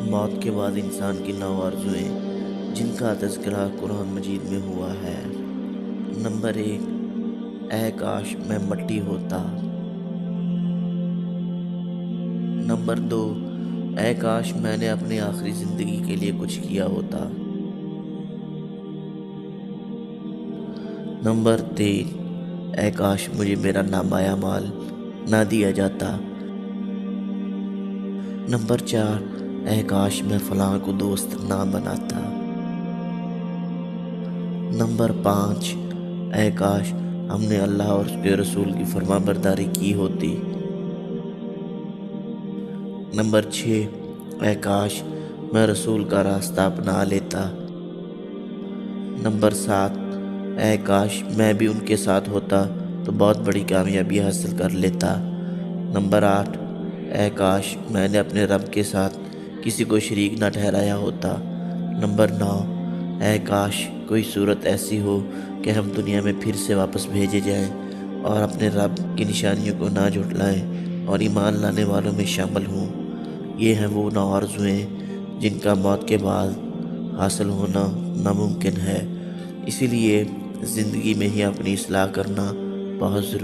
موت کے بعد انسان کی 9 آرزوئیں جن کا تذکرہ قرآن مجید میں ہوا ہے۔ نمبر 1، اے کاش میں مٹی ہوتا۔ نمبر 2، اے کاش میں نے اپنی آخری زندگی کے لیے کچھ کیا ہوتا۔ نمبر 3، اے کاش مجھے میرا نامہ اعمال نہ دیا جاتا۔ نمبر 4، اے کاش میں فلاں کو دوست نہ بناتا۔ نمبر 5، اے کاش ہم نے اللہ اور اس کے رسول کی فرما برداری کی ہوتی۔ نمبر 6، اے کاش میں رسول کا راستہ اپنا لیتا۔ نمبر 7، اے کاش میں بھی ان کے ساتھ ہوتا تو بہت بڑی کامیابی حاصل کر لیتا۔ نمبر 8، اے کاش میں نے اپنے رب کے ساتھ کسی کو شریک نہ ٹھہرایا ہوتا۔ نمبر 9، اے کاش کوئی صورت ایسی ہو کہ ہم دنیا میں پھر سے واپس بھیجے جائیں اور اپنے رب کی نشانیوں کو نہ جھٹلائیں اور ایمان لانے والوں میں شامل ہوں۔ یہ ہیں وہ 9 آرزوئیں جن کا موت کے بعد حاصل ہونا ناممکن ہے، اسی لیے زندگی میں ہی اپنی اصلاح کرنا بہت ضروری ہے۔